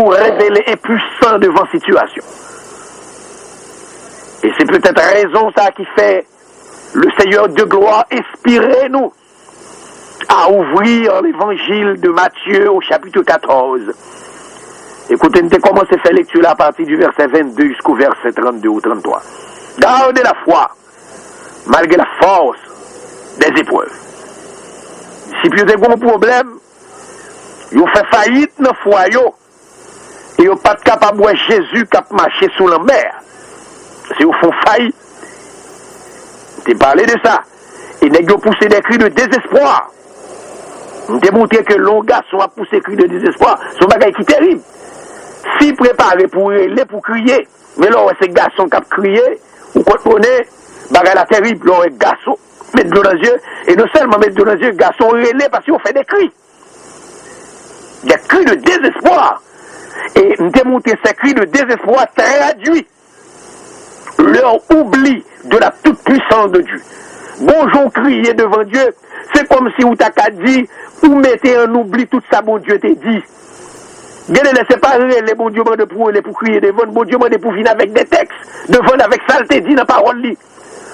pour révéler impuissant devant situation. Et c'est peut-être raison ça qui fait le Seigneur de gloire inspirer nous à ouvrir l'évangile de Matthieu au chapitre 14. Écoutez, nous avons commencé à faire lecture à partir du verset 22 jusqu'au verset 32 ou 33. Gardez la foi, malgré la force des épreuves. Si vous avez un problème, vous faites faillite dans le foyer et vous n'êtes pas capable de voir Jésus qui a marché sous la mer. Si vous faites faillite, vous parlé de ça. Et vous poussé des cris de désespoir. Vous démontré que l'on garçon a poussé des cris de désespoir. C'est un bagage qui est terrible. Si préparé pour râler, pour crier, mais là, c'est garçon qui a crié, vous comprenez, bagage la terrible, là, c'est garçon, mettre de l'eau dans les yeux, et non seulement mettre de l'eau dans les yeux, garçon râler parce qu'on fait des cris. Des cris de désespoir. Et nous démontré ces cris de désespoir traduit leur oubli de la toute-puissance de Dieu. Bonjour, crier devant Dieu, c'est comme si vous t'avez dit, ou mettez un oubli tout ça, bon Dieu t'a dit. Bien ne laissez pas les bon Dieu de pour crier devant, bon Dieu de pour venir avec des textes, devant avec saleté dit dans la parole,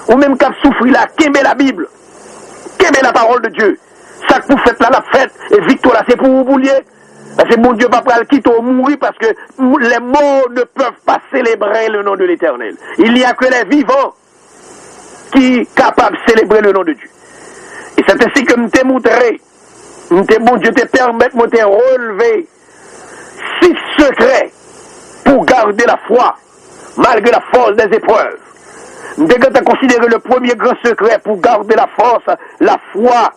ou même qu'à souffrir là, qu'aimer la Bible, qu'aimer la parole de Dieu. Ça que vous faites là, la fête, et victoire là, c'est pour vous boulier. Parce que mon Dieu va pas le quitter ou mourir parce que les morts ne peuvent pas célébrer le nom de l'Éternel. Il n'y a que les vivants qui sont capables de célébrer le nom de Dieu. Et c'est ainsi que nous t'ai montré, bon Dieu te permet de te relever 6 secrets pour garder la foi malgré la force des épreuves. Nous t'ai considéré le premier grand secret pour garder la force, la foi,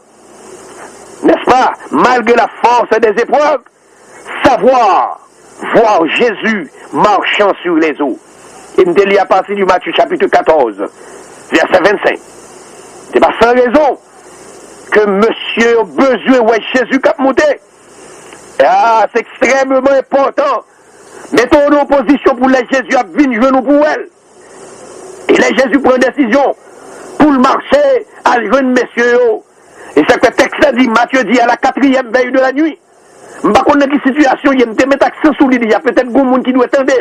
n'est-ce pas, malgré la force des épreuves, savoir voir Jésus marchant sur les eaux. Et nous lis à partir du Matthieu chapitre 14, verset 25. C'est pas sans raison que monsieur a besoin de Jésus qui a monté. Ah, c'est extrêmement important. Mettons en opposition pour les Jésus à venir nous pour elle. Et les Jésus prend une décision pour le marché à joindre messieurs. Et c'est que le texte dit, Matthieu dit à la 4e veille de la nuit. Je ne sais pas quelle situation, il y a un accent sur l'idée, il y a peut-être un monde qui doit attendre.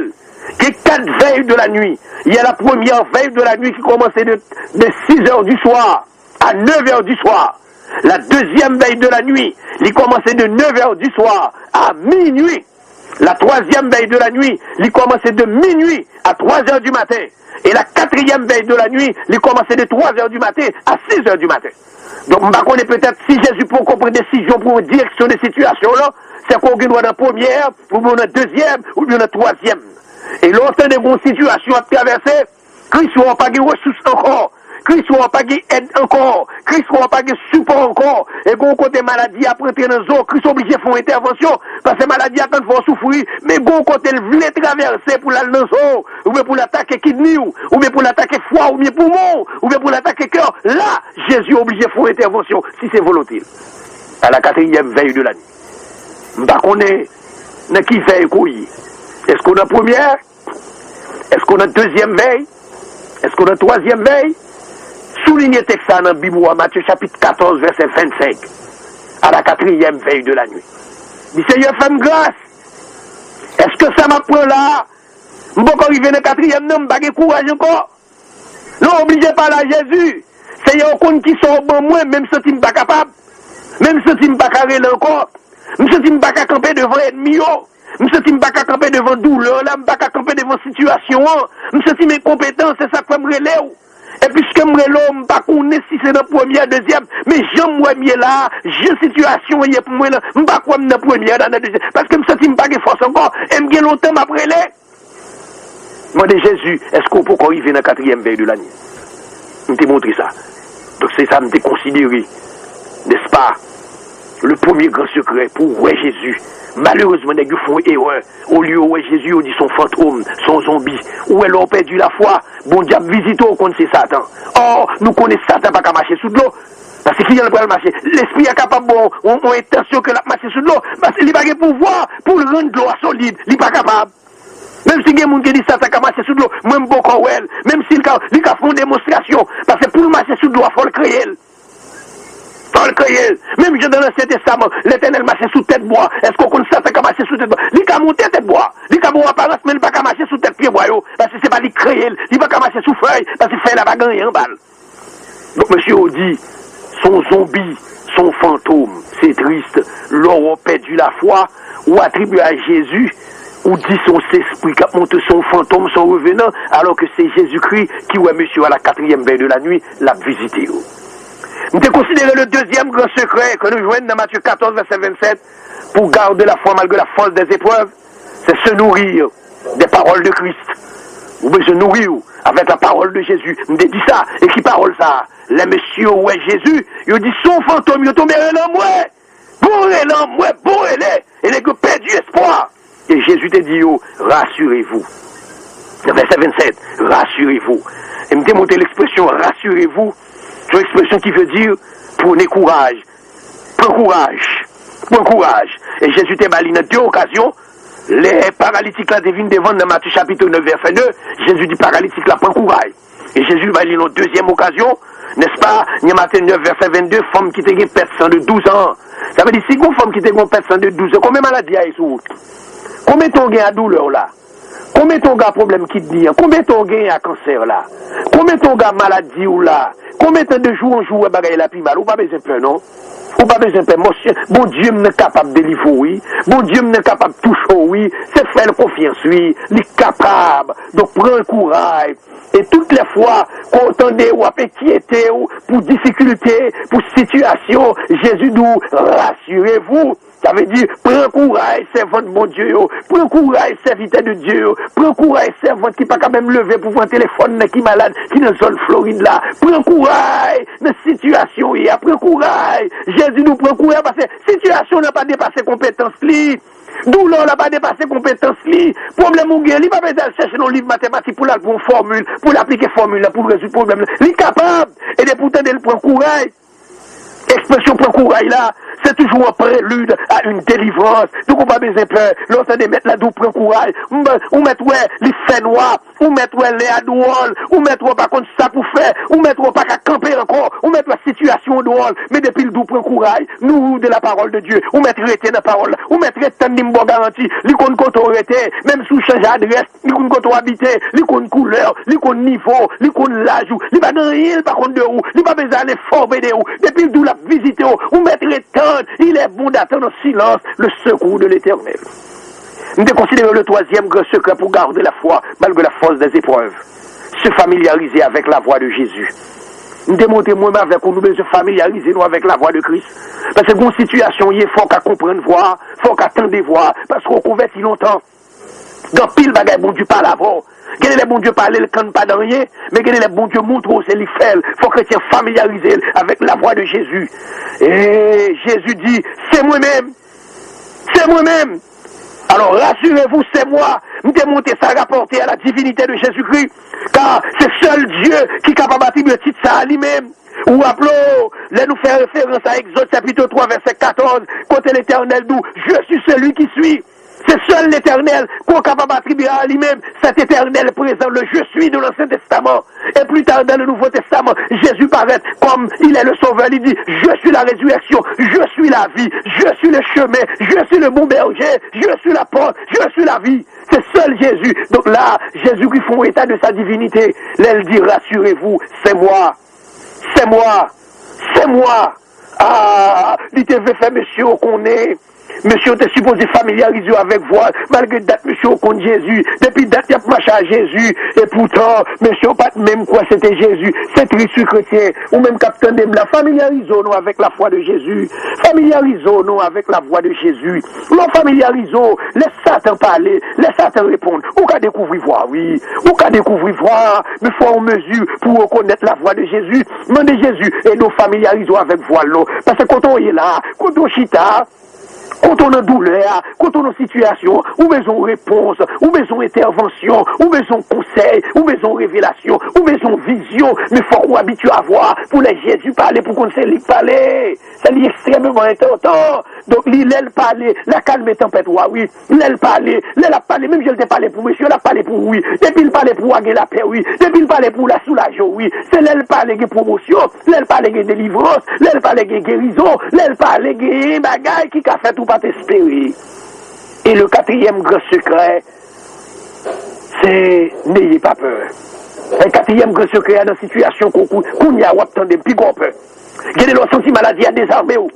Il y a 4 veilles de la nuit. Il y a la première veille de la nuit qui commençait de 6h du soir à 9h du soir. La deuxième veille de la nuit, il commençait de 9h du soir à minuit. La troisième veille de la nuit, il commençait de minuit à 3h du matin. Et la 4e veille de la nuit, il commençait de 3h du matin à 6h du matin. Donc, on est peut-être, si Jésus peut prendre une décision pour direction des situations-là, c'est qu'on doit dans la première, ou dans la deuxième, ou dans la troisième. Et longtemps de bonnes situations à traverser, Christ n'a pas de ressources encore. Christ n'a pas d'aide encore, Christ n'a pas de support encore, et quand côté maladie a prêté dans zone, Christ est obligé de faire une intervention, parce que maladie a quand il faut souffrir, mais quand côté il voulait traverser pour la zone, ou bien pour l'attaquer kidney, ou bien pour l'attaquer foie, ou bien poumon, ou bien pour l'attaquer cœur, là, Jésus est obligé de faire une intervention, si c'est volontaire. À la 4e veille de la nuit. Bah qu'on est, dans qui veille couille? Est-ce qu'on a première? Est-ce qu'on a deuxième veille? Est-ce qu'on a troisième veille? Soulignez texte ça dans la Bible, Matthieu chapitre 14, verset 25, à la 4e veille de la nuit. Dit Seigneur, fais-moi grâce. Est-ce que ça m'apprend là? Je ne peux pas arriver dans la 4e, non, je n'ai pas courage encore. Non, obligé par là, Jésus. Seigneur, on qui sont bon moi, même si je ne suis pas capable. Même si je ne suis pas carré encore. Même si je ne suis pas camper devant l'ennemi. Même si je ne suis pas camper devant douleur, là, je ne suis pas camper devant situation. Même si je suis incompétent, c'est ça que je me relève. Et puisque je ne sais pas si c'est dans la première, deuxième, mais j'aime moi là, j'ai situation hier pour moi là, je ne sais pas dans la première, dans la deuxième, parce que je ne sais pas de force encore, et je suis longtemps après les. Moi de Jésus, est-ce qu'on peut arriver dans la 4e veille de la nuit? Je t'ai montré ça. Donc c'est ça, je t'ai considéré, n'est-ce pas, le premier grand secret pour voir Jésus. Malheureusement, les gens font erreur. Au lieu où Jésus on dit son fantôme, son zombie, où elle a perdu la foi, bon diable visite au compte c'est Satan. Or, nous connaissons Satan pas qu'à marcher sous de l'eau. Parce qu'il y a le marcher. L'esprit est capable, on intention que la marcher sous de l'eau, parce qu'il n'a pas de pouvoir pour le rendre l'eau solide. Il n'est pas capable. Même si il y a des gens qui disent Satan qu'à marcher sous de l'eau, même beaucoup, même s'il a fait une démonstration, parce que pour le marcher sous de l'eau, il faut le créer. Dans le crier. Même dans l'Ancien Testament, l'Éternel marchait sous tête bois. Est-ce qu'on connaît ça, qu'à marcher sous tête bois? Il a monté tête bois. Il a bon apparence, mais il n'a pas marcher sous tête pied bois. Parce que c'est pas lui créer. Il va pas marcher sous feuille. Parce que feuille n'a pas gagné en balle. Donc, monsieur Audi, son zombie, son fantôme, c'est triste. L'on a perdu la foi, ou attribué à Jésus, ou dit son esprit qui monte son fantôme, son revenant, alors que c'est Jésus-Christ qui, ouais, monsieur, à la 4e veille de la nuit, l'a visité. Nous avons considéré le deuxième grand secret que nous joignons dans Matthieu 14, verset 27, pour garder la foi malgré la force des épreuves, c'est se nourrir des paroles de Christ. Vous pouvez se nourrir avec la parole de Jésus. Nous avons dit ça, et qui parole ça? Les messieurs, ouais, Jésus, ils ont dit son fantôme, ils ont tombé en moi, bon, et les gars perdu espoir. Et Jésus t'a dit, rassurez-vous. Verset 27, rassurez-vous. Et me démonter l'expression rassurez-vous. C'est une expression qui veut dire prenez courage. Prends courage. Et Jésus t'a bali dans 2 occasions. Les paralytiques là devinent devant dans Matthieu chapitre 9, verset 2. Jésus dit paralytique là, prends courage. Et Jésus bali dans 2e occasion. N'est-ce pas? Matthieu 9, verset 22, femme qui t'a une personne de 12 ans. Ça veut dire si une femme qui t'a une personne de 12 ans, combien de maladies a sur route? Combien ton gain à douleur là? Combien ton gars problème kidney? Combien ton gain à cancer là? Combien ton gars maladie ou là? Combien de jours en jour bagaille la plus mal? Ou pas besoin de peur, non? Ou pas besoin de peur. Bon Dieu n'est capable de délivrer, oui. Bon Dieu n'est capable de toucher, oui. C'est faire confiance, oui. Il est capable. Donc prends courage. Et toutes les fois qu'on entendait ou inquiété ou pour difficulté, pour situation, Jésus nous rassurez-vous. Ça veut dire, prends courage, servante de mon Dieu, prends courage, serviteur de Dieu, prends courage, servante qui pas quand même lever pour voir un téléphone qui est malade, qui est dans la zone Floride là. Prends courage, dans la situation, prends courage. Jésus nous prend courage parce que la situation n'a pas dépassé compétence li. Douleur n'a pas dépassé compétence li. Problème ou il pas besoin de chercher dans le livre mathématique pour une formule, pour l'appliquer formule, pour résoudre le problème. Il est capable. Et de pourtant, il prend courage. Expression prend courage là, c'est toujours un prélude à une délivrance. Donc on va besoin de peur. L'autre de mettre la double prend courage. Ou mettre les faits noirs, ou mettre les adouoles, ou mettre pas contre ça pour faire, ou mettre pas qu'à camper encore, ou mettre la situation drôle. Mais depuis le double prend courage, nous de la parole de Dieu, ou mettre rester dans la parole, ou mettre rester dans une bonne garantie, les comptes qu'on arrêté, même sous changer d'adresse, les comptes qu'on habité, les comptes couleur, les comptes niveau, les comptes l'âge, les pas dans rien par contre de où, les pas besoin d'aller former de où, depuis le la visiter ou mettre temps, il est bon d'attendre en silence le secours de l'Éternel. Nous devons considérer le 3e grand secret pour garder la foi malgré la force des épreuves. Se familiariser avec la voix de Jésus. Nous démontrer moi avec nous devons se familiariser nous avec la voix de Christ. Parce que dans une situation, il faut qu'à comprendre voir, faut qu'à attendre voir, parce qu'on convertit longtemps. Dans pile bagaille, bon Dieu parle avant. Quel est le bon Dieu parler, le canne pas dans rien, mais quel est le bon Dieu montre c'est lui fait. Faut que tu familiariser avec la voix de Jésus. Et Jésus dit, c'est moi-même. C'est moi-même. Alors rassurez-vous, c'est moi. Nous démonter ça rapporté à la divinité de Jésus-Christ. Car c'est seul Dieu qui est capable d'attribuer le titre ça à lui-même. Ou appelons, là nous fait référence à Exode chapitre 3 verset 14, côté l'Éternel d'où je suis celui qui suis. C'est seul l'Éternel qu'on est capable d'attribuer à lui-même cet Éternel présent, le je suis de l'Ancien Testament. Et plus tard dans le Nouveau Testament, Jésus paraît comme il est le Sauveur. Il dit, je suis la résurrection, je suis la vie, je suis le chemin, je suis le bon berger, je suis la porte, je suis la vie. C'est seul Jésus. Donc là, Jésus qui font état de sa divinité. Là, il dit, rassurez-vous, c'est moi. C'est moi. C'est moi. Ah, il te veut faire monsieur qu'on est. Monsieur, tu es supposé familiariser avec vous, malgré date, monsieur, contre Jésus. Depuis date, il y a marché à Jésus. Et pourtant, monsieur, pas même quoi, c'était Jésus. C'est Christ chrétien. Ou même capitaine de la. Familiarisons-nous avec la foi de Jésus. Familiarisons-nous avec la voix de Jésus. Nous familiarisons. Laisse Satan parler. Laisse Satan répondre. Ou qu'à découvrir voir, oui. Ou qu'à découvrir voir. Mais faut en mesure pour reconnaître la voix de Jésus. Demandez Jésus. Et nous familiarisons avec voix, là. Parce que quand on est là, quand on chita, Quand on a douleur, quand on a situation, ou besoin réponse, ou besoin intervention, ou besoin conseil, ou besoin révélation, ou besoin vision, mais faut qu'on habitue à voir pour les Jésus parler, pour qu'on sait lui parler. Ça lui est extrêmement important. Donc, l'aile parler, la calme tempête, oui. L'aile parler, l'aile a parlé, même je l'ai parlé pour monsieur, elle a parlé pour oui. Depuis il parler pour avoir la paix, oui. Depuis il parler pour la soulager, oui. C'est l'aile parler de promotion, l'aile parler de délivrance, l'aile parler de guérison, l'aile parler de bagaille qui a fait tout pas t'espérer. Et le quatrième grand secret, c'est n'ayez pas peur. Le quatrième grand secret dans la situation qu'on y a ou attendez plus qu'on peut. Gardez leur senti maladie à désarmer ou.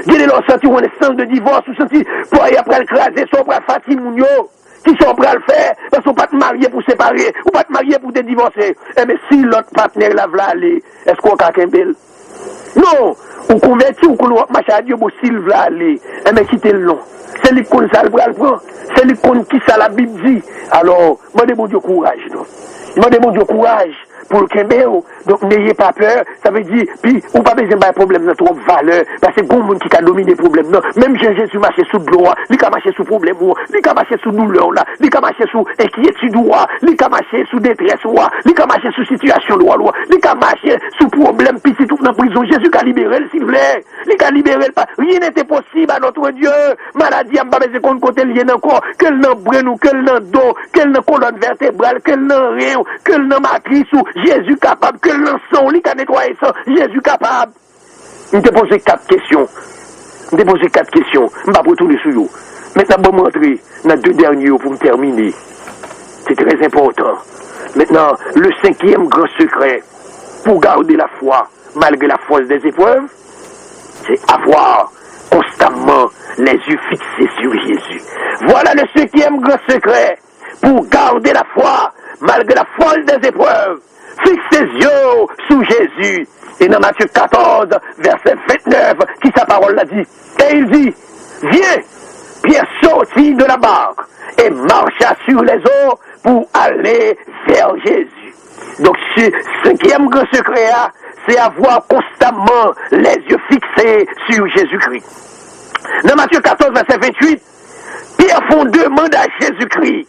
Gardez leur senti on est sans de divorce ou senti pour aller après le craser, soit pour fatiguer mounio, qui sont prêts à le faire, parce qu'on pas te marier pour séparer, ou pas te marier pour te divorcer. Eh mais si l'autre partenaire là v'là aller, est-ce qu'on a qu'un bel? Non, ou converti ou qu'on marche à Dieu pour s'il v'là aller, eh mais quittez le long. C'est lui qu'on ça le prend, c'est lui qu'on qui ça la Bible dit. Alors, moi demande Dieu courage, non. Moi demande Dieu courage pour le Kembéo. Donc n'ayez pas peur, ça veut dire, puis ou pas besoin d'un problème de trop valeur, parce que bon monde qui a dominé le problème, non. Même Jésus marché sous de l'eau, il a marché sous problème, il a marché sous douleur, il a marché sous inquiétude, il a marché sous détresse, il a marché sous situation, il a marché sous problème, puis c'est tout dans la prison. Jésus a libéré, s'il vous plaît. Il a libéré, rien n'était possible à notre Dieu. Maladie, on pas besoin qu'on côté lien encore, qu'elle n'a brenou, qu'elle n'a dos, qu'elle n'a colonne vertébrale, qu'elle n'a rien, qu'elle n'a matrice, ou Jésus capable, qu'elle n'a son, il a nettoyé ça, Jésus capable. Je te posé 4 questions. Je te posé 4 questions. Je ne vais pas retourner sur vous. Maintenant, je vais montrer dans 2 derniers pour me terminer. C'est très important. Maintenant, le 5e grand secret pour garder la foi malgré la force des épreuves, c'est avoir constamment les yeux fixés sur Jésus. Voilà le 5e grand secret pour garder la foi malgré la force des épreuves. Fixe ses yeux sur Jésus. Et dans Matthieu 14, verset 29, qui sa parole l'a dit. Et il dit, viens, Pierre sortit de la barque et marcha sur les eaux pour aller vers Jésus. Donc, ce 5e grand secret, c'est avoir constamment les yeux fixés sur Jésus-Christ. Dans Matthieu 14, verset 28, Pierre font demande à Jésus-Christ.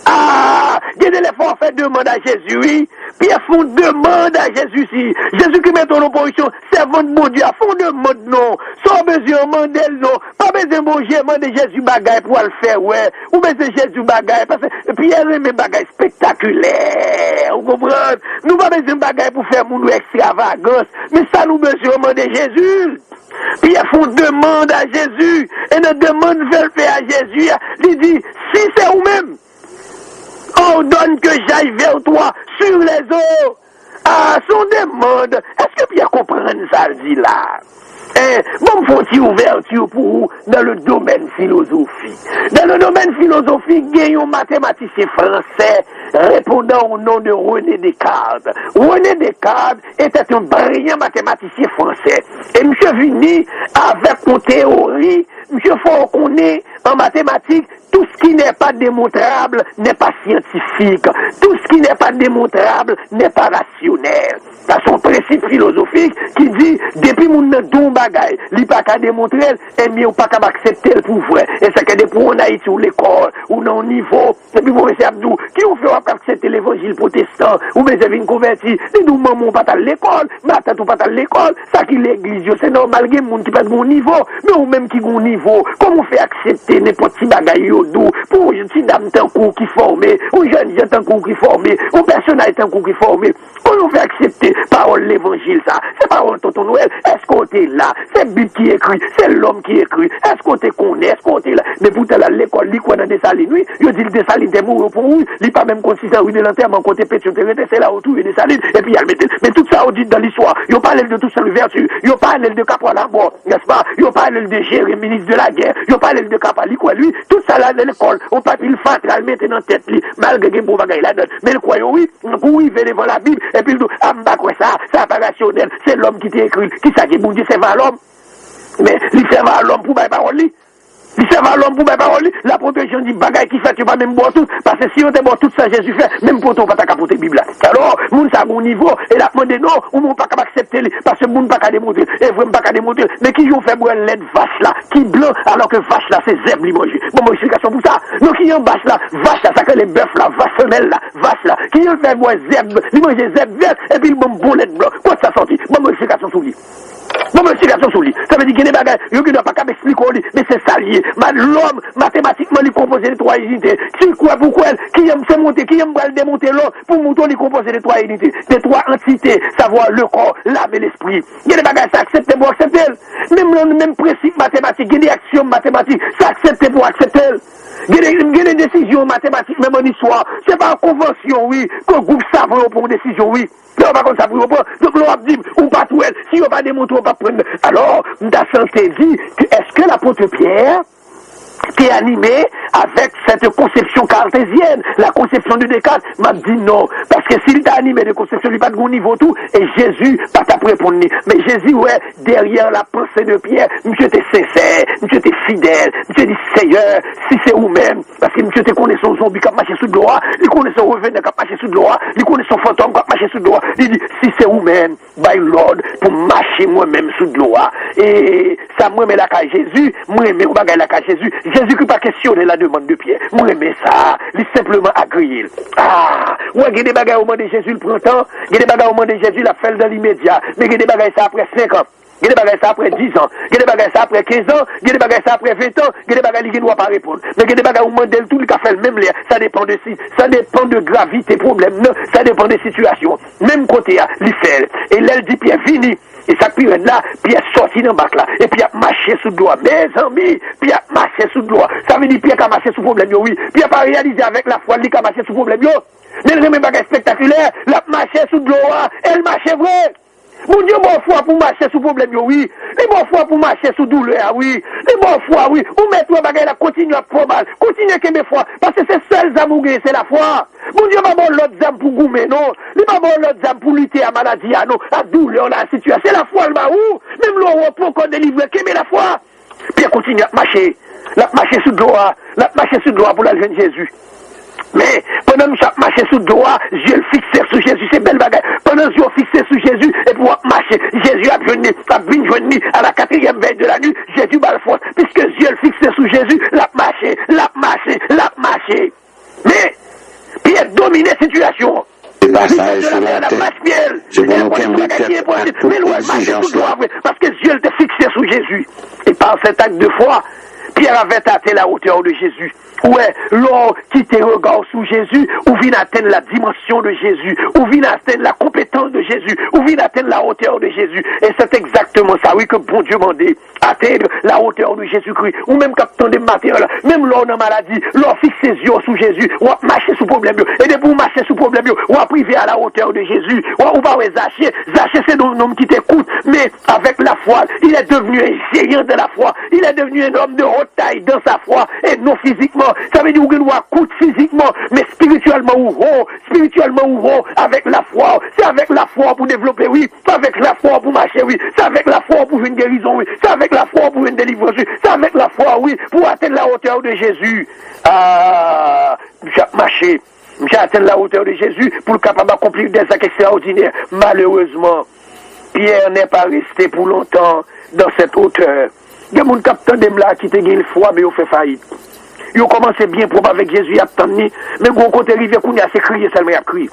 Ah, il y a des fois fait demande à Jésus, oui. Pierre font demande à Jésus, si. Jésus qui met en opposition, servant de mon Dieu, font demande, non. Sans besoin de mandel, non. Pas besoin de manger, de Jésus bagaille pour le faire, ouais. Ou besoin de Jésus bagaille, parce que Pierre aime bagaille spectaculaire, vous comprenez? Nous pas besoin de bagaille pour faire mon extravagance, mais ça nous besoin de Jésus. Pierre font demande à Jésus, et notre demande veut faire à Jésus, il dit, si c'est vous-même, ordonne que j'aille vers toi sur les eaux. Ah, son demande. Est-ce que Pierre comprend ça, dit là? Bon, faut-il ouverture pour vous dans le domaine philosophie. Dans le domaine philosophie, il y a un mathématicien français répondant au nom de René Descartes. René Descartes était un brillant mathématicien français. Et M. Vini, avec une théorie, M. faut qu'on est en mathématiques, tout ce qui n'est pas démontrable n'est pas scientifique. Tout ce qui n'est pas démontrable n'est pas rationnel. C'est son principe philosophique qui dit, depuis mon don bagaille, il pas qu'à démontrer, et mieux ou pas qu'à accepter le pouvoir. Et c'est que depuis on a été ou l'école, ou non niveau, et puis vous M. Abdou, qui ont fait accepter l'évangile protestant, ou mes amis convertis, et nous maman pas à l'école, mais attends pas à l'école, ça qui l'église, c'est normal, il y a des gens qui pas de bon niveau, mais ou même qui bon niveau, comment on fait accepter n'importe qui bagaille au dos, pour une petite dame d'un coup qui formé, ou jeune gens d'un coup qui formé, ou personnage d'un coup qui formé, comment on fait accepter parole l'évangile ça, c'est parole tonton Noël, est-ce qu'on est là, c'est Bible qui écrit, c'est l'homme qui écrit, est-ce qu'on te connaît, est-ce qu'on est là, mais pour à l'école, il quoi dans des salines, oui, il dit le Dessalines est mort pour oui, il pas même consistant oui de l'enterrement côté pétion, c'est là autour des salines, et puis il met, mais tout ça on dit dans l'histoire, il parle de tout ça le vertu, il parle de Capra la mort, n'est-ce pas, il parle de Jérémie, ministre de la guerre, il parle de Capra, quoi lui, tout ça là dans l'école, on pas il fatral mettre dans tête lui, malgré qu'il pour bagaille là-dedans, mais le croyant oui, pour y devant la Bible, et puis ah quoi ça, c'est pas rationnel, c'est l'homme qui t'écrit, qui ça qui bon Dieu c'est pas l'homme, mais il fait pas l'homme pour ma parole, Il sert à l'homme pour ma parole. La protection dit bagaille qui fait, tu vas même boire tout. Parce que si on te boit tout ça, Jésus fait, même pour toi, pas ta capoter Bible. Alors, moun ça a bon niveau, et la demande non, ou moun pas capable accepter, parce que moun pas qu'à démontrer, et vraiment pas qu'à démontrer. Mais qui ont fait boire l'aide vache là, qui blanc, alors que vache là, c'est zèbre li manger. Bon, mon explication pour ça. Donc, qui ont vache là, ça que les bœufs là, vache femelle là, vache là, qui ont fait boire zèbre, li manger zèbre vert, et puis le bon boulet blanc. Quoi ça sorti? Bon, mon explication sur lui. Bon, mais c'est sur lui. Ça veut dire qu'il y a des bagages, il ne doit pas m'expliquer, mais c'est ça lié. L'homme, mathématiquement, il compose les trois unités. Si quoi, pourquoi, qui aime se monter, qui aime démonter l'homme, pour monter, il compose les trois unités. Les trois entités, savoir le corps, l'âme et l'esprit. Il y a des bagages, ça accepte pour accepter. Même principe mathématique, il y a des actions mathématiques, ça accepte pour accepter. Il y a des décisions mathématiques, même en histoire. C'est pas en convention, oui, qu'un groupe savant pour une décision, oui. Non, par contre, ça vous pas. Donc, l'on a dit, ou pas tout elle. Si on va démontrer, on va prendre. Alors, ta santé dit que est-ce que l'apôtre Pierre est animé avec cette conception cartésienne, la conception du Descartes, m'a dit non. Parce que s'il t'a animé de conception, il n'y a pas de bon niveau tout, et Jésus, pas ta répondre. Mais Jésus, ouais, derrière la pensée de Pierre, monsieur était sincère, monsieur était fidèle, monsieur dit Seigneur, si c'est vous-même, parce que monsieur te connaît son zombie qui a marché sous le droit, il connaît son revenant qui a marché sous le droit, il connaît son fantôme qui a marché sous le droit, il dit, si c'est vous-même, by Lord, pour marcher moi-même sous le droit. Et ça, moi, mais la caille Jésus, moi, mais on bagaille la caille Jésus. Jésus qui pas questionné la demande de Pierre. Moi, mais ça, il simplement agréé. Ah, ouais, il y a des bagailles au moment de Jésus le printemps, il y a des bagailles au moment de Jésus la fait dans l'immédiat, mais il y a des bagailles ça après 5 ans. Il y a des bagages ça après 10 ans, il y a des bagages ça après 15 ans, il y a des bagages ça après 20 ans, il y a des bagages qui ne doivent pas répondre. Mais il y a des bagages où modèle tout le cas fait le même l'air, ça dépend de si, ça dépend de gravité, problème, non, ça dépend des situations. Même côté, il fait. Et là, il dit Pierre, fini. Et ça, Pierre là, Pierre sorti dans le bac là, et Pierre marché sous le doigt. Mes amis, Pierre marché sous le doigt. Ça veut dire Pierre qui a marché sous problème, oui. Pierre pas réalisé avec la foi, lui qui a marché sous problème, yo. Mais le même bagage spectaculaire, la marché sous le doigt, elle marchait vrai. Mon Dieu, bon foi pour marcher sous problème, oui. Les bon foi pour marcher sous douleur, oui. Les bon foi, oui. Ou mettre toi bagaille là, continue à faire mal. Continue à aimer foi. Parce que c'est seul amour, c'est la foi. Mon Dieu, pas bon l'autre âme pour goumer, non. Il pas bon l'autre âme pour lutter à maladie, non. À douleur, la situation. C'est la foi, le baou. Même l'on pour qu'on délivre, qu'aimer la foi. Puis elle continue à marcher. La marcher sous droit. La marcher sous droit pour la jeune Jésus. Mais pendant que je marche sous le doigt, je le fixe sur Jésus, c'est belle bagaille. Pendant que je fixe sur Jésus, et pour marcher, Jésus a venu à la 4e veille de la nuit, Jésus bat le force. Puisque je le fixe sur Jésus, l'a marché. Mais, Pierre domine la situation. Passage sur la tête. Je vois aucun tête pour exigence là. Parce que Dieu était fixé sur Jésus. Et par cet acte de foi, Pierre avait atteint la hauteur de Jésus. Ouais, l'homme qui te regarde sous Jésus, ou vient atteindre la dimension de Jésus, ou vient atteindre la compétence de Jésus, ou vient atteindre la hauteur de Jésus. Et c'est exactement ça, oui, que bon Dieu m'a dit. Atteindre la hauteur de Jésus-Christ. Ou même quand on est matériel, même l'homme en maladie, l'homme fixe ses yeux sous Jésus, ou marcher sous problème, et de pour marcher sous problème, ou priver à la hauteur de Jésus, ou pas Zaché. Zaché, c'est un homme qui t'écoute, mais avec la foi, il est devenu un géant de la foi. Il est devenu un homme de haute taille dans sa foi, et non physiquement. Ça veut dire qu'il doit coûter physiquement, mais spirituellement ou haut, avec la foi. C'est avec la foi pour développer, oui. C'est avec la foi pour marcher, oui. C'est avec la foi pour une guérison, oui. C'est avec la foi pour une délivrance, oui. C'est avec la foi, oui, pour atteindre la hauteur de Jésus. J'ai marché. J'ai atteint la hauteur de Jésus pour le capable d'accomplir des actes extraordinaires. Malheureusement, Pierre n'est pas resté pour longtemps dans cette hauteur. Il y a mon capitaine de là qui te gagne foi, mais il fait faillite. Il a commencé bien propre avec Jésus, il a attendu, mais quand côté rivière, il a crié seulement, il a crié.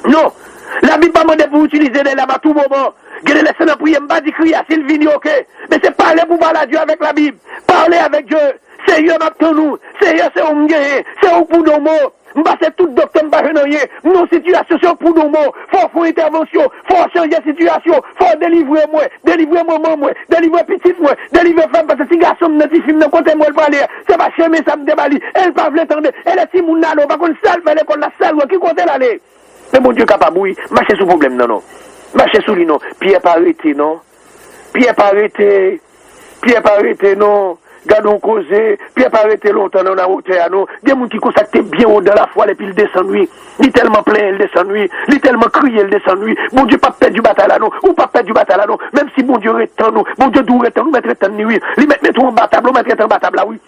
Non, la Bible pas demandé pour utiliser des lames à tout moment. Il a laissé la prière, il m'a dit crier à Sylvie, ok. Mais c'est parler pour parler à Dieu avec la Bible. Parler avec Dieu. Seigneur, nous. Seigneur, c'est un guerrier. C'est un pour nos mots. C'est tout docteur, rien. Nos situations pour nos mots. Faut intervention. Faut changer la situation. Faut délivrer moi. Délivrer maman moi. Délivrer petite moi. Délivrer femme. Parce que si garçon me dit film, côté moi, le parler. C'est pas chemin, ça me débali. Elle pas voulu entendre. Elle est si mon nalo. Pas qu'on salle, mais l'école, la salle, qui compte l'aller. Mais mon Dieu, capable, oui. Marcher sous problème, non. Marcher sous lui, non. Pierre pas arrêté, non. Pierre pas arrêté, non. Gardons causé, Pierre pas arrêté longtemps dans la hauteur, non. Des gens qui consacrent bien haut dans la foi, et puis il descend lui. Il est tellement plein, il descend lui. Il est tellement crié, il descend lui. Bon Dieu, pas perdre du bataille là, non. Ou pas perdre du bataille là, non. Même si bon Dieu retend nous. Bon Dieu, d'où retend nous, mettre retend nous, oui. Il met tout en bataille, mettre en bataille là, oui.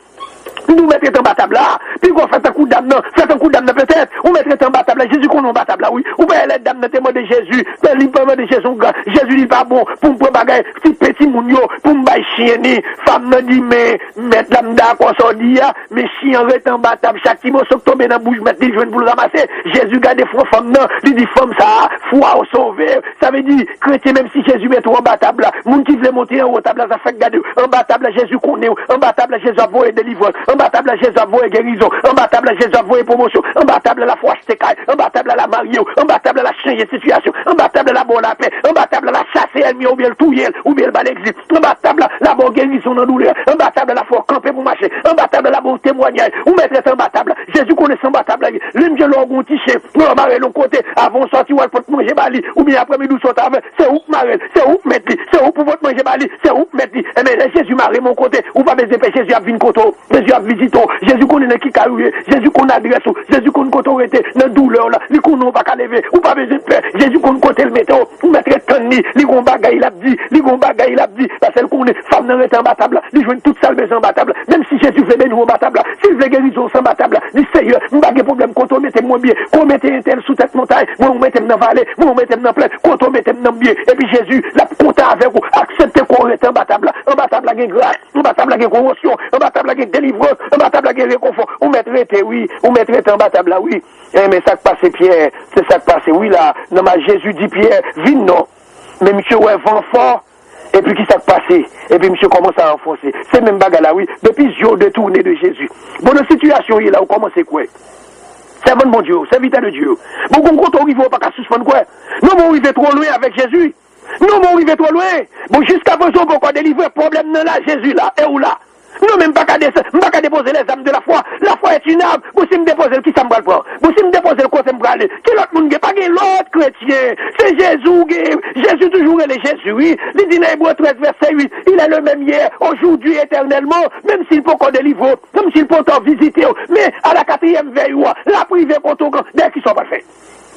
nous mettre en bas table là, puis qu'on fait un coup d'âme, fait un coup d'âme peut-être, ou mettre en bas table là, Jésus qu'on en bas table là, oui, ou bien les dames témoin de Jésus, ben librement de Jésus, Jésus dit pas bon, pour me prendre bagaille, petit mounio, pour me bailler chienni, femme me dit, mais, mettre l'âme d'accord, ça dit, mais si on reste en bas table, chaque petit mot saute tomber dans la bouche, mettre des jeunes pour le ramasser, Jésus garde femme non, il dit femme ça, foi au sauver, ça veut dire, chrétien, même si Jésus met en bas table là, moun qui veut monter en haut table là, ça fait garder, en bas table là, Jésus connaît, en bas table là, Jésus a voulu délivrance, en bas table là, Jésus a voulu guérison, en bas table là, Jésus a voulu promotion, en bas table là, la foi s'écaille, en bas table là, la mario, en bas table là, la changer de situation, en bas table là, la bonne la paix, en bas table là, la chasser elle, ou bien le touiller, ou bien le bal exit, en bas table là, la bonne guérison dans douleur, en bas table là, la foi camper pour marcher, en bas table là, la bonne témoignage, ou mettre en bas table, Jésus connaît en bas table là, l'homme de l'orgon tiché, nous marrer l'autre côté, avant sortir ou pour manger bali, ou bien après midi sortir avec, c'est où marrer, c'est où mettre, c'est où pour votre manger bali, c'est où mettre, eh bien Jésus marrer mon côté, ou pas besoin de Jésus a vu une côté, Jésus a visité, Jésus connaît qui carrière, Jésus connaît adresse, Jésus connaît côté arrêté, dans douleur là, lui connaît pas qu'à lever, ou pas besoin de faire, Jésus connaît côté le météo, ou mettre tanni, lui gon bagaille il a dit, lui gon bagaille il a dit, parce qu'elle connaît femme dans en bas table, lui joue toute salle maison en bas table, même si Jésus fait nous en bas table, s'il veut guérison sans bas table, dit Seigneur, m'pas de problème, quand on mettez moi bien, quand on mettez un tel sous cette montagne, moi on mettez dans vallée, moi on mettez dans plaine, quand on mettez dans bien, et puis Jésus, la compte avec vous, acceptez qu'on reste en bas table, la grâce, en bas table la corrosion, en bas table la délivrance, en bas table la réconfort, on mettrait oui, on mettrait en bas table là, oui, mais ça qui passe Pierre, c'est ça qui passe, oui là, non mais Jésus dit Pierre, vine non, mais monsieur ouais vent fort, et puis qui s'est passé, et puis monsieur commence à enfoncer, c'est même bagarre là, oui, depuis jour de tournée de Jésus, bon la situation il est là, où commence quoi? C'est bon Dieu, c'est vite de Dieu. Bon, quand on arrive, on va pas suspendre quoi? Nous, on arrive trop loin avec Jésus. Nous, on arrive trop loin. Bon, jusqu'à présent, on va délivrer le problème de là, Jésus là, et où là? Nous, même pas qu'à déposer les âmes de la foi. La foi est une âme. Vous, si me déposez qui ça me va le prendre? Vous, si me déposez le côté me aller? Qui l'autre monde, pas l'autre chrétien? C'est Jésus, Jésus toujours, il est Jésus, oui. Il dit dans Hébreux 13, verset 8, il est le même hier, aujourd'hui, éternellement, même s'il peut qu'on délivre, même s'il peut qu'on visite, mais à la 4e veille, la privée, quand on, dès qu'ils sont pas faits.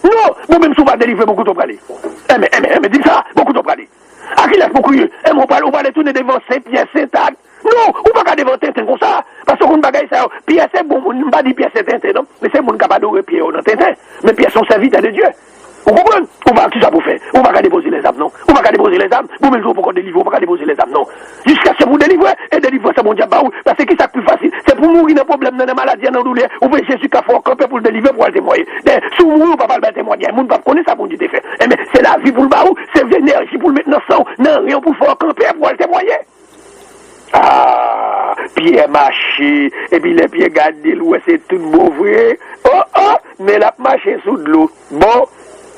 Non, vous-même, si vous pas délivrer beaucoup de aller. Mais dis ça, beaucoup de aller. À qui laisse beaucoup, on va aller tourner devant Saint-Pierre, Saint-Anne. Non, on va pas devant Tintin comme ça. Parce qu'on bagaille ça. Pierre, c'est bon, on ne va pas dire Pierre, c'est Tintin, non. Mais c'est mon capable de Pierre dans Tintin. Mais Pierre, sont serviteurs de Dieu. Vous comprenez? On va, qui ça pour faire? On va pas déposer les âmes, non. On va pas déposer les âmes. Vous, même jour pour qu'on délivre, on va pas déposer les âmes, non. Jusqu'à ce que vous délivrez, et délivrer, c'est mon diable. Parce que qui ça plus facile? C'est pour mourir dans problème, dans la maladie, dans la douleur. Vous voyez Jésus qui a fait camper pour le délivrer, pour le témoigner. Si vous mourrez, on va pas le témoigner. Le monde va connaître ça, bon Dieu, fait. Mais c'est la vie pour le baou, c'est l'énergie pour le mettre dans le sang, non, rien pour faire camper, pour le témoigner. Ah, pied marché, et puis les pieds gardés, c'est tout beau vrai. Oh, mais la marché sous de l'eau. Bon,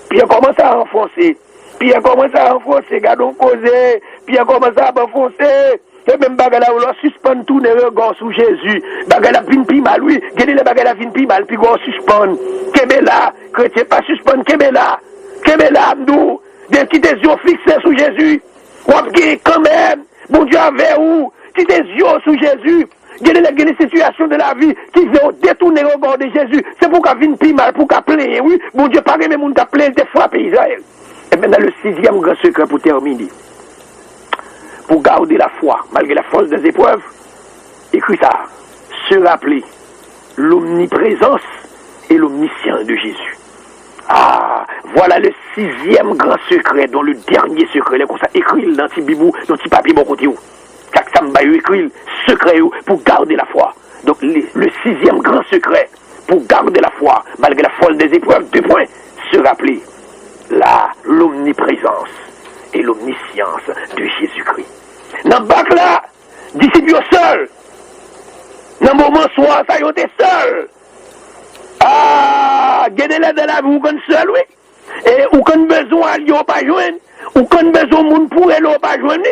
puis elle commence à enfoncer. Gardons causer. Puis elle commence à enfoncer. Et même bagala ou l'on suspend tout les regards sous Jésus. Bagala vin pi mal, oui. Gardez les bagala vin pi mal, puis on suspend. Kébela, chrétien pas suspend, Kébela, nous. Des petits yeux fixés sous Jésus. Ou quand même, bon Dieu avait où? Qui des yeux sous Jésus, il y a des situations de la vie qui vont détourner le regard de Jésus. C'est pour qu'elle vienne plus mal, pour qu'elle plaît. Oui, bon Dieu, pareil, mais mon t'a plaint de frapper Israël. Et maintenant, le 6e grand secret pour terminer. Pour garder la foi, malgré la force des épreuves, écrit ça. Se rappeler l'omniprésence et l'omniscience de Jésus. Ah, voilà le 6e grand secret, dont le dernier secret, là, comme ça, écrit dans petit bibou, dans petit papier, bon côté où. Chaque samba écrit secret pour garder la foi. Donc le 6e grand secret pour garder la foi, malgré la folle des épreuves, 2 points, se rappeler l'omniprésence et l'omniscience de Jésus-Christ. Dans le bac là, disciples seuls. Dans le moment soir, ça y est seul. Ah, gagnez-les dans la vie, ou qu'on seul, oui. Et ou qu'on besoin à l'eau pas joindre, ou qu'on besoin de monde pour l'eau pas joindre.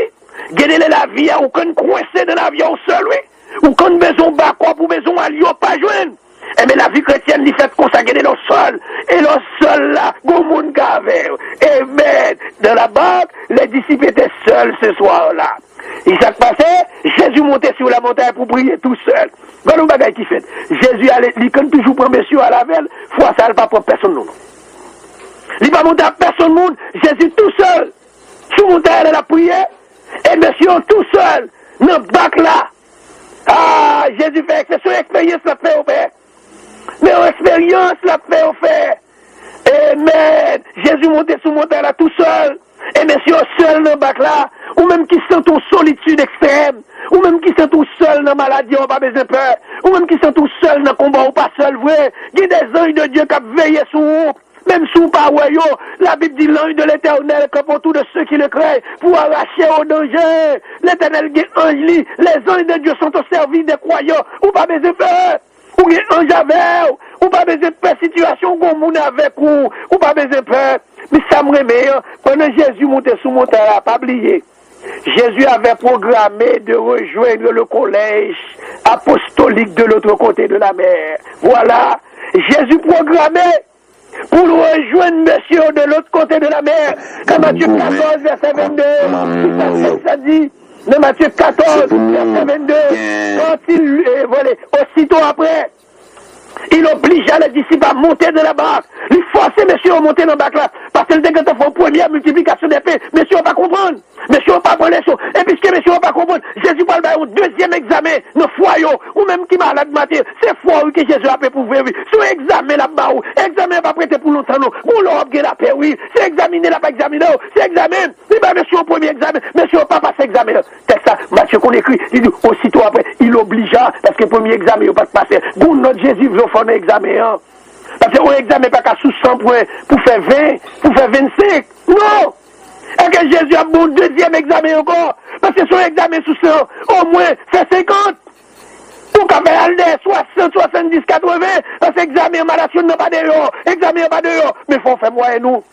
Gardez la vie, ou qu'on coincé dans l'avion seul, oui. Ou qu'on besoin de quoi pour besoin à Lyon, pas joindre. Eh bien, la vie chrétienne, il fait consacrer le sol. Et le sol là, go moun gave. Et mais, dans la banque, les disciples étaient seuls ce soir-là. Il s'est passé, Jésus montait sur la montagne pour prier tout seul. Voilà le bagage qui fait. Jésus allait, il quand toujours prend monsieur à la veille, fois ça, il pas pour personne non. Il pas monter à personne monde, Jésus tout seul. Sur montagne, elle a prié. Et monsieur tout seul, dans le bac là, Ah, Jésus fait que c'est son expérience la fait au fait. Mais son expérience la fait au fait. Amen. Jésus montait sur montagne là tout seul. Et monsieur seul dans le bac là, ou même qui sent ton solitude extrême, ou même qui sent tout seul dans la maladie, on pas besoin de peur, ou même qui sent tout seul dans le combat, ou pas seul, vrai. Il y a des anges de Dieu qui veillent sur vous. Même sous pas la Bible dit l'ange de l'Éternel comme pour tous de ceux qui le craignent pour arracher au danger. L'Éternel dit ange, les anges de Dieu sont au service des croyants. Ou pas besoin de faire. Ou bien ange avec ou pas besoin de faire situation qu'on moun avec ou pas besoin de faire. Mais ça me remet, pendant Jésus montait sous montagne, pas oublié. Jésus avait programmé de rejoindre le collège apostolique de l'autre côté de la mer. Voilà, Jésus programmait pour nous rejoindre, monsieur, de l'autre côté de la mer. Dans Matthieu 14, verset 22, ça dit, dans Matthieu 14, verset 22, quand il volait, aussitôt après, il obligea les disciples à monter de la barque. Il forçait monsieur à monter dans la barque là. Parce que le décret fait une première multiplication des pains. Monsieur ne va pas comprendre. Monsieur ne va pas prendre les choses. Et puisque monsieur ne va pas comprendre, Jésus parle d'un deuxième examen dans le foyer. Ou même qui malade matin. C'est foi que Jésus a fait pour vous. Sur examen là-bas. Examen pas prêté pour longtemps. Pour l'Europe qui la paix, oui. C'est examiner là, pas examiner. C'est examen. C'est pas monsieur au premier examen. Monsieur ne va pas passer examen. C'est ça. Matthieu qu'on écrit. Il dit aussitôt après, il obligea. Parce que le premier examen, il ne va pas passer. Bon, notre Jésus veut faire un examen. Parce qu'on examen pas qu'à sous 100 points pour faire 20, pour faire 25. Non! Et que Jésus a bon deuxième examen encore. Parce que son examen sous 100, au moins, fait 50. Ou quand même aller 60, 70, 80, parce que examen malation n'a pas dehors. Examen n'a pas dehors. Mais il faut faire moi et nous.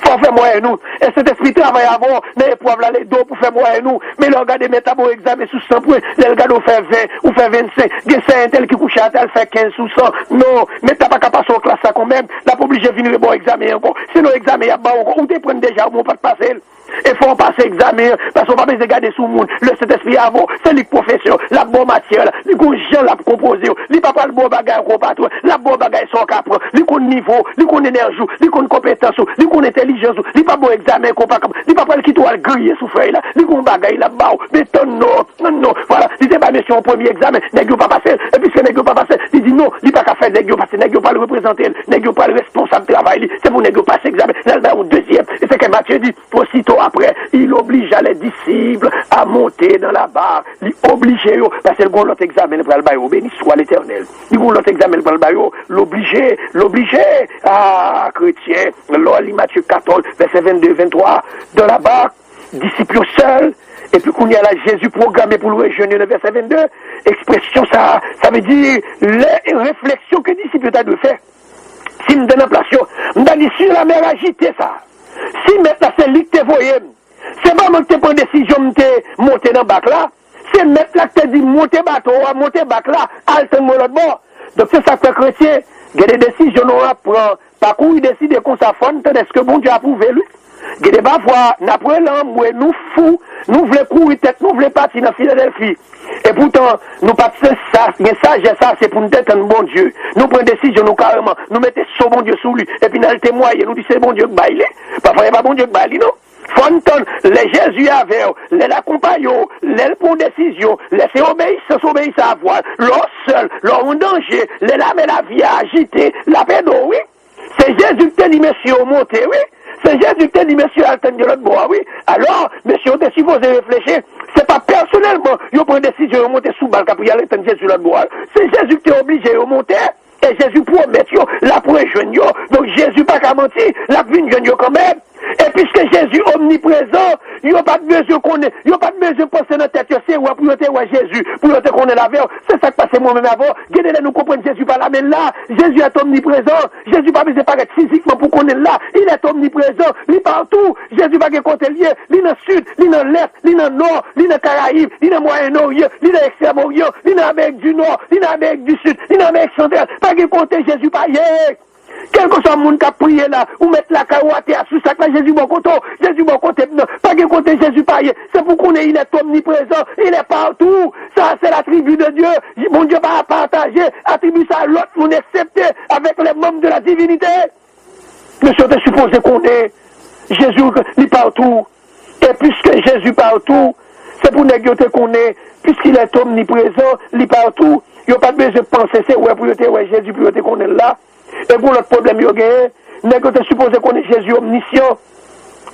Faut faire moi et nous. Et cet esprit travaille avant, mais l'épreuve là, les dos pour faire moi et nous. Mais le regardez, mettre à bon examen sous 100 points, le regardez, fait 20, ou fait 25. C'est un tel qui couche à tel, fait 15 sous 100. Non, mais t'as pas qu'à passer au classe ça quand même. Là, pas obligé de venir le bon examen encore. Sinon, l'examen, il y a pas encore. Ou t'es prendre déjà, ou pas de passer. Il faut passer examen, parce qu'on va pas regarder sous le monde. Le Saint-Esprit avant, c'est les professeurs, la bonne matière, les gens la composé, les papas le bon bagage qu'on patron, la bonne bagage son capre, les qu'on niveau, les qu'on énergie, les qu'on compétence, les qu'on intelligence, les pas bon examen qu'on pas capable, les papas qui doit griller sous feuille là, les qu'on bagage là bas, mais non, voilà, il dit pas monsieur au premier examen, n'est-ce pas passé, et puis c'est n'est-ce pas passé, il dit non, il pas qu'à faire n'est-ce pas passer, n'est-ce pas le représenter, n'est-ce pas le responsable de travail, c'est pour n'est-ce pas passer examen, là au deuxième, et c'est que Matthieu dit aussitôt après, il obligea les disciples à monter dans la barque. Il obligeait, parce que l'autre examen pour le baillot, béni soit l'Éternel. L'autre examen pour le baillot, l'obligeait, à chrétien. Là, Matthieu 14, verset 22, 23, dans la barque, disciples seuls. Et puis qu'on y a là, Jésus programmé pour le rejoindre, le verset 22, expression ça veut dire les réflexions que les disciples ont dû faire. Si nous donnons place, nous allons sur la mer agiter ça. Si maintenant c'est lui qui te voyait, c'est pas moi qui te prends décision de monter dans le bac là, c'est maintenant qui te dit monter bateau, monter bac là, alternez-moi l'autre bord. Donc c'est ça que les chrétiens, il y a des décisions à prendre, par contre ils décident qu'on s'affronte, est-ce que bon Dieu a approuvé lui? Il y a des parfois, n'après l'homme, nous fous, nous voulons courir tête, nous voulons partir dans Philadelphie. Et pourtant, nous partons ça, mais ça, c'est pour nous être un bon Dieu. Nous prenons des décisions, nous carrément, nous mettons ce bon Dieu sous lui, et puis nous le témoignons, nous disons c'est bon Dieu qui baille. Parfois, il n'y a pas bon Dieu qui baille, non? Fontaine, les Jésus avec, les l'accompagnent, les prennent décision, les obéissent à voile, leur seul, leur en danger, les lames et la vie à agiter, la peine, oui. C'est Jésus qui t'a dit, monsieur, montez, oui. C'est Jésus qui t'a dit, monsieur, alterne de l'autre bois, oui. Alors, monsieur, on est supposé réfléchir. C'est pas personnellement, il prend une décision de monter sous balle, pour y aller alterne Jésus l'autre bois. C'est Jésus qui t'a obligé de monter. Et Jésus promet, la pour joindre. Donc Jésus pas qu'à mentir, la pour joindre quand même. Et puisque Jésus est omniprésent, il n'y a pas de mesure qu'on est, il n'y a pas de mesure pour penser dans la tête, c'est où pour Jésus, pour qu'on est la veille. C'est ça qui passe moi-même avant. Gardez nous comprendre Jésus pas là, mais là, Jésus est omniprésent. Jésus pas besoin de paraître physiquement pour qu'on est là. Il est omniprésent. Il est partout. Jésus pas de côté lié. Il est dans le sud, il est dans l'est, il est dans le nord, il est dans les Caraïbes, il est dans le Moyen-Orient, il est dans l'Extrême-Orient, il est dans l'Amérique du Nord, il est dans l'Amérique du Sud, il est dans l'Amérique centrale. Pas de côté Jésus pas hier. Quel que soit le monde qui a prié là, ou mettre la carotte à sous sac là, Jésus bon côté, pas de côté Jésus pas. C'est pour qu'on ait, il est omniprésent, il est partout. Ça, c'est l'attribut de Dieu. Mon Dieu va partager, attribue ça à l'autre, on est accepté avec les membres de la divinité. Monsieur, on est supposé qu'on est Jésus, il est partout. Et puisque Jésus partout, C'est pour nèg yo te connaît, puisqu'il est omniprésent, il est partout. Yo pas besoin de penser, c'est ouais pour yo te ouais Jésus pour yo te connaître là. Et pour l'autre problème yo gagne, nèg yo te supposé connaître Jésus omniscient.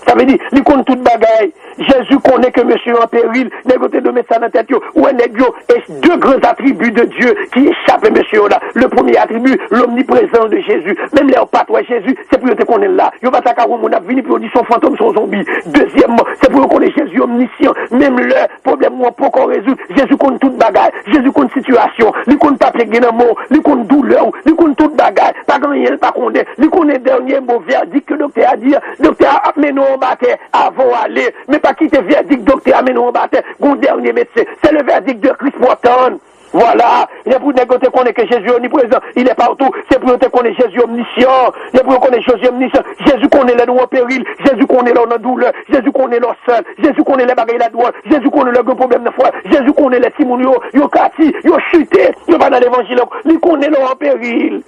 Ça veut dire, il connaît toute bagaille. Jésus connaît que monsieur est en péril. Négoté de mettre ça dans la tête. Ouais, négio, et deux grands attributs de Dieu qui échappent à monsieur là. Le premier attribut, l'omniprésence de Jésus. Même les patrouilles Jésus, c'est pour te connaître là. Yo pas ta carou, mon a venu pour dire son fantôme, son zombie. Deuxièmement, c'est pour connaître Jésus omniscient. Même le problème, moi, pour qu'on résout. Jésus connaît toute bagaille. Jésus connaît situation. Il connaît pas plein de mots. Il connaît douleur. Il connaît toute bagaille. Pas grand chose, pas connaît. Il connaît dernier mot verdict que le docteur a dit. Docteur a mené en bataille avant aller. Mais pas quitter verdict docteur a mené en bataille. Mon dernier médecin. C'est le verdict de Christ Morton. Voilà, il est pour négocier qu'on est que Jésus omniprésent, il est partout, c'est pour qu'on est Jésus omniscient, il est pour qu'on est Jésus omniscient, Jésus connaît les nous en péril, Jésus connaît leur douleur, Jésus connaît leur seul, Jésus connaît les bagailles la douleur, Jésus connaît le grand problème de foi, Jésus connaît les timounio, yo kati, yo chuté, yo pas dans l'évangile, il connaît leur en péril.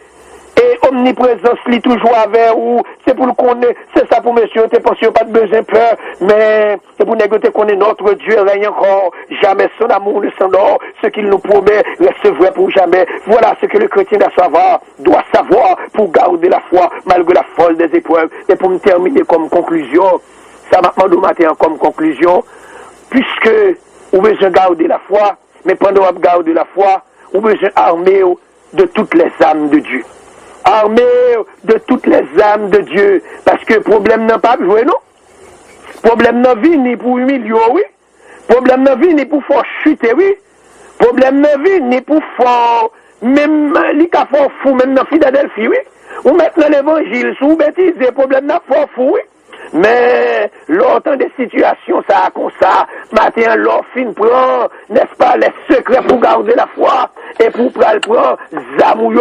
Et omniprésence, lit toujours avec ou c'est pour le connaître, c'est ça pour monsieur, t'es pensé, pas de besoin peur, mais c'est pour négocier qu'on est notre Dieu, règne encore, jamais son amour ne s'endort, ce qu'il nous promet reste vrai pour jamais. Voilà ce que le chrétien doit savoir pour garder la foi, malgré la folle des épreuves. Et pour me terminer comme conclusion, ça m'a demandé matin comme conclusion, puisque vous besoin garder la foi, mais pendant que vous gardez la foi, vous besoin armer de toutes les âmes de Dieu. Armé de toutes les âmes de Dieu. Parce que problème n'a pas joué, non? Problème n'a vie ni pour humilier, oui. Problème n'a vie ni pour faire chuter, oui. Problème n'a vie ni pour faire, même, les cas fou, même dans Philadelphie, oui. Ou maintenant l'évangile, sous bêtise, problème n'a pas fou, oui. Mais longtemps des situations, ça a comme ça. Matin, l'or fin prend, n'est-ce pas, les secrets pour garder la foi. Et pour prendre Zamou,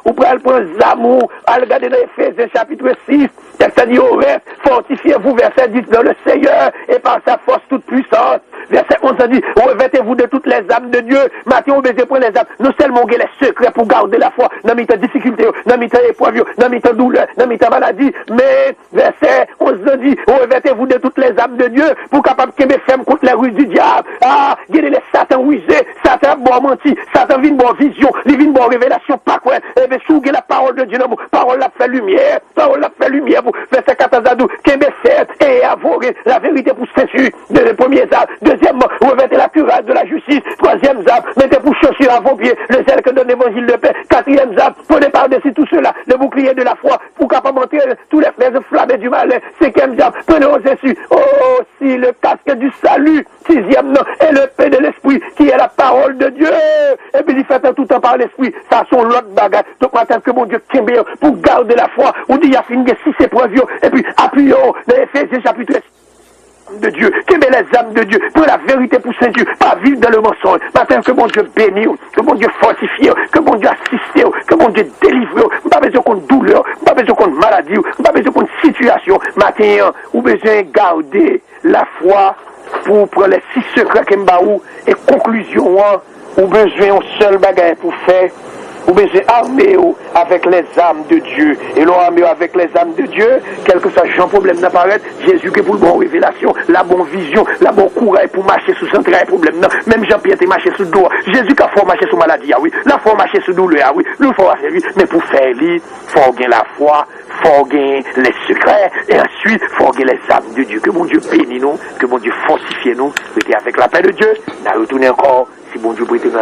ou prendre Zamou, à regarder dans Ephésiens chapitre 6, texte dit au reste, fortifiez-vous, verset 10, dans le Seigneur, et par sa force toute puissance. Verset 11 dit, revêtez-vous de toutes les âmes de Dieu. Matin, on besoin prendre les âmes. Non seulement les secrets pour garder la foi, dans mes difficultés, dans mes épreuves, dans mes douleurs, dans mes maladies, mais verset 11 dit, revêtez-vous de toutes les âmes de Dieu, pour capable que mes femmes contre les ruses du diable. Ah, guérir les Satan rusés, Satan bon menti, Satan vient bon vision, il vient bon révélation, pas quoi. Et bien, souguer la parole de Dieu, parole la fait lumière, parole la fait lumière, verset 14 à 12, qu'est fait et avouer la vérité pour Saint-Jésus, le premier âme. Deuxièmement, revêtez la cuirasse de la justice. Troisième âme, mettez pour chausser à vos pieds le zèle que donne l'évangile de paix. Quatrième âme, prenez par-dessus tout cela le bouclier de la foi pour capable monter tous les flèches flammées du malin. Cinquième âme, prenez aux essuies aussi le casque du salut. Sixième nom, et le paix de l'esprit qui est la parole de Dieu. Et puis il fait tout le temps par l'esprit. Ça sont l'autre bagage. Donc maintenant que mon Dieu Kémbé pour garder la foi, on dit il y a fini de 6 épreuves. Et puis appuyons dans Ephésiens chapitre 6. De Dieu, que les âmes de Dieu, pour la vérité pour Saint-Dieu, pas vivre dans le mensonge. Maintenant que mon Dieu bénisse, que mon Dieu fortifie, que mon Dieu assiste, que mon Dieu délivre, pas besoin qu'on douleur, pas besoin qu'on maladie, pas besoin qu'on situation. Maintenant, ou besoin garder la foi pour prendre les 6 secrets qu'il m'a et conclusion, ou besoin un seul bagage pour faire. Ou bien c'est armé avec les âmes de Dieu. Et l'on armé avec les âmes de Dieu, quel que soit le problème n'apparaît, Jésus qui est pour la bonne révélation, la bonne vision, la bonne courage pour marcher sous un très problème. Non, même Jean-Pierre est marché sous le dos. Jésus qui a fait marcher sous maladie, ah oui. La faut marcher sous douleur, ah oui. Nous faut faire lui. Mais pour faire lui, faut gagner la foi, faut gagner les secrets, et ensuite, faut gagner les âmes de Dieu. Que mon Dieu bénisse nous, que mon Dieu fortifie nous. Mettez avec la paix de Dieu, nous retourner encore, si mon Dieu prête